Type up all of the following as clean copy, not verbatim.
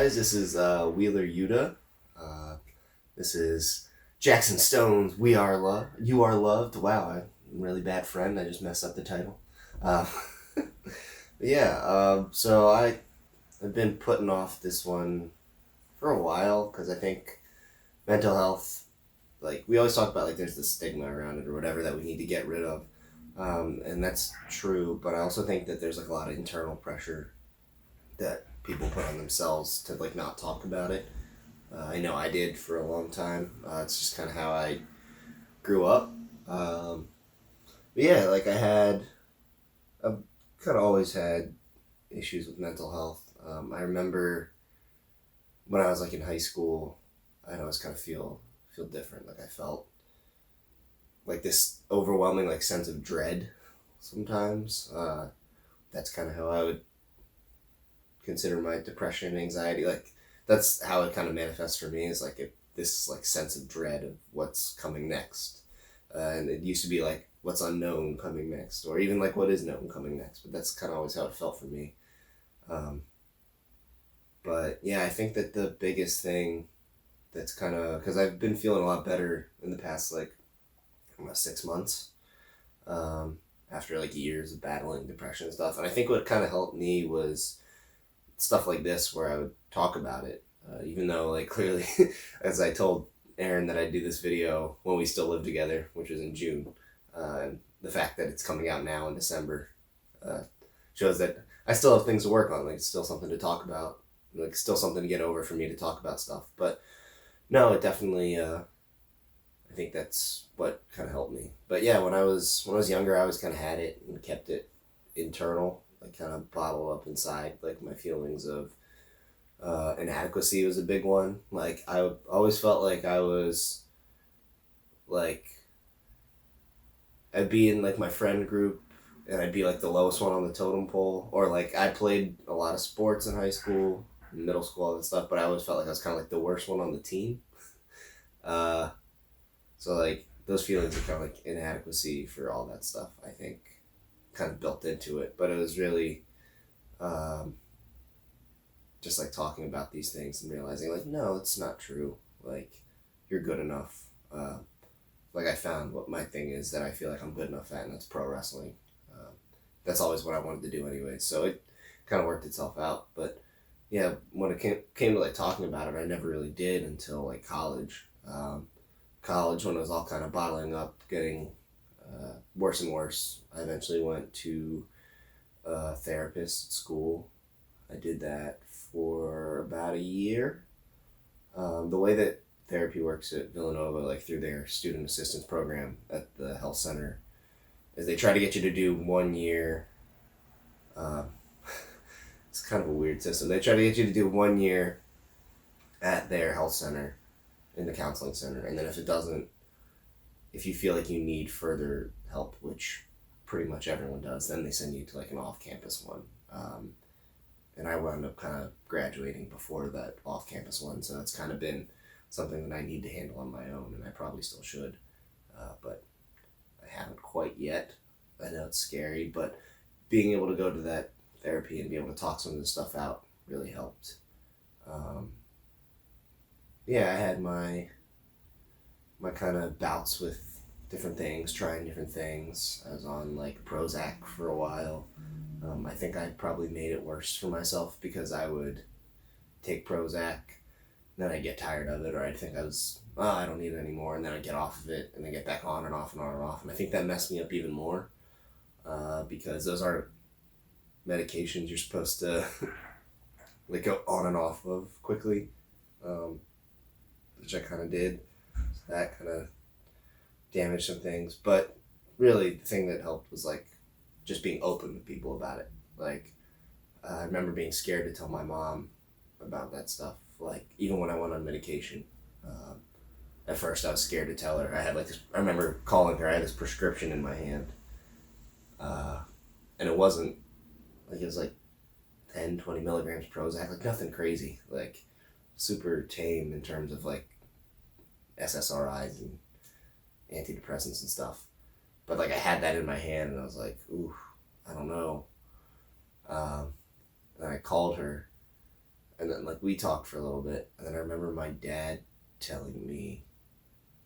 guys. This is Wheeler Yuta. This is Jackson Stone's We Are Loved. You Are Loved. Wow, I'm a really bad friend. I just messed up the title. Uh, so I've been putting off this one for a while because I think mental health, like we always talk about, like there's this stigma around it or whatever that we need to get rid of. And that's true, but I also think that there's like a lot of internal pressure that people put on themselves to like not talk about it. I know I did for a long time. It's just kind of how I grew up. Like I've kind of always had issues with mental health. I remember when I was like in high school, I'd always kind of feel different. Like I felt like this overwhelming like sense of dread sometimes. That's kind of how I would consider my depression and anxiety. Like that's how it kind of manifests for me, is like this like sense of dread of what's coming next. And it used to be like what's unknown coming next, or even like what is known coming next, but that's kind of always how it felt for me. But yeah, I think that the biggest thing that's kind of, because I've been feeling a lot better in the past like 6 months, after like years of battling depression and stuff. And I think what kind of helped me was stuff like this, where I would talk about it, even though like clearly, as I told Aaron that I'd do this video when we still lived together, which was in June, and the fact that it's coming out now in December shows that I still have things to work on. Like it's still something to talk about, like still something to get over for me to talk about stuff. But no, it definitely. I think that's what kind of helped me. But yeah, when I was younger, I always kind of had it and kept it internal, like kind of bottle up inside, like my feelings of inadequacy was a big one. Like I always felt like I was like, I'd be in like my friend group and I'd be like the lowest one on the totem pole, or like I played a lot of sports in high school, middle school, all that stuff, but I always felt like I was kind of like the worst one on the team. So like those feelings of kind of like inadequacy for all that stuff, I think kind of built into it. But it was really just like talking about these things and realizing like, no, it's not true. Like you're good enough. Like I found what my thing is that I feel like I'm good enough at, and that's pro wrestling. That's always what I wanted to do anyway. So it kind of worked itself out. But yeah, when it came to like talking about it, I never really did until like college. College, when it was all kind of bottling up, getting worse and worse. I eventually went to a therapist at school. I did that for about a year. The way that therapy works at Villanova, like through their student assistance program at the health center, is they try to get you to do 1 year. It's kind of a weird system. They try to get you to do 1 year at their health center, in the counseling center, and then if you feel like you need further help, which pretty much everyone does, then they send you to like an off-campus one. And I wound up kind of graduating before that off-campus one, so it's kind of been something that I need to handle on my own, and I probably still should, but I haven't quite yet. I know it's scary, but being able to go to that therapy and be able to talk some of this stuff out really helped. I had my kind of bouts with different things, trying different things. I was on like Prozac for a while. I think I probably made it worse for myself because I would take Prozac, then I'd get tired of it, or I'd think I don't need it anymore, and then I'd get off of it, and then get back on and off and on and off. And I think that messed me up even more, because those aren't medications you're supposed to like go on and off of quickly. Which I kind of did. So that kind of damaged some things. But really, the thing that helped was like just being open with people about it. Like, I remember being scared to tell my mom about that stuff. Like, even when I went on medication. At first, I was scared to tell her. I remember calling her. I had this prescription in my hand. And it wasn't, like, it was like 10, 20 milligrams Prozac. Like, nothing crazy. Like, super tame in terms of like SSRIs and antidepressants and stuff. But like I had that in my hand and I was like, ooh, I don't know. And I called her And then like we talked for a little bit, and then I remember my dad telling me,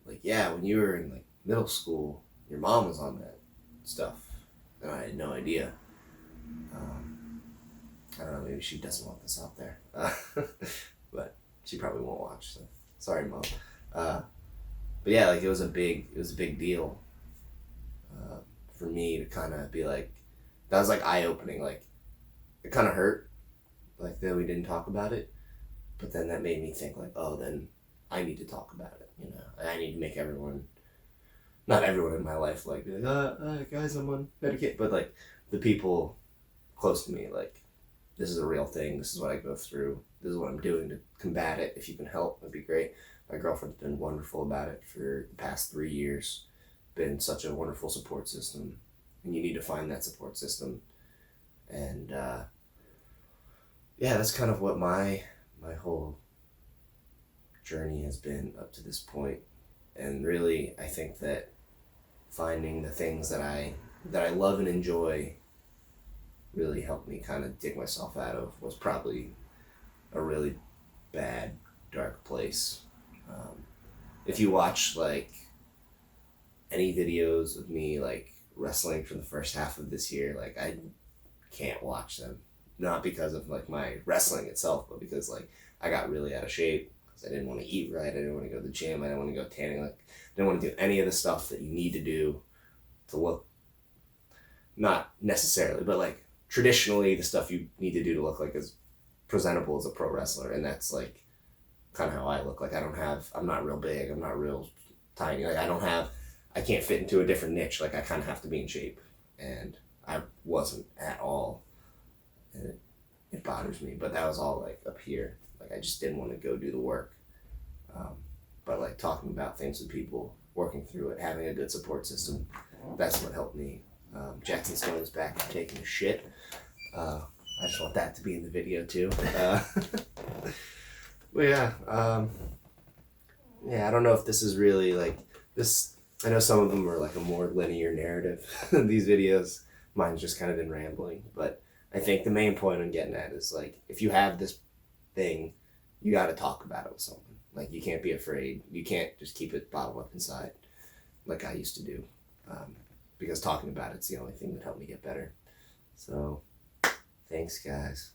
like, yeah, when you were in like middle school, your mom was on that stuff, and I had no idea. I don't know, maybe she doesn't want this out there, but she probably won't watch. So sorry, Mom. But yeah, like it was a big deal for me to kind of be like, that was like eye opening. Like it kind of hurt, like that we didn't talk about it, but then that made me think like, oh, then I need to talk about it. You know, I need to make everyone, not everyone in my life, like be like, guys, I'm on Medicaid, but like the people close to me, like this is a real thing. This is what I go through. This is what I'm doing to combat it. If you can help, that'd be great. My girlfriend's been wonderful about it for the past 3 years. Been such a wonderful support system, and you need to find that support system. And yeah, that's kind of what my whole journey has been up to this point. And really, I think that finding the things that I love and enjoy really helped me kind of dig myself out of was probably a really bad, dark place. If you watch like any videos of me like wrestling for the first half of this year, like I can't watch them. Not because of like my wrestling itself, but because like I got really out of shape because I didn't want to eat right. I didn't want to go to the gym. I didn't want to go tanning. Like I didn't want to do any of the stuff that you need to do to look, not necessarily, but like traditionally the stuff you need to do to look like as presentable as a pro wrestler. And that's like kind of how I look. Like I'm not real big. I'm not real tiny. Like I can't fit into a different niche. Like I kind of have to be in shape, and I wasn't at all. And it bothers me, but that was all like up here. Like I just didn't want to go do the work. But like talking about things with people, working through it, having a good support system, that's what helped me. Jackson Stone is back taking a shit. I just want that to be in the video too. But yeah, I don't know if this is really like this. I know some of them are like a more linear narrative. These videos, mine's just kind of been rambling, but I think the main point I'm getting at is like, if you have this thing, you got to talk about it with someone. Like you can't be afraid. You can't just keep it bottled up inside like I used to do. Because talking about it's the only thing that helped me get better. So thanks guys.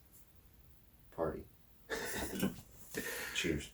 Party. Cheers.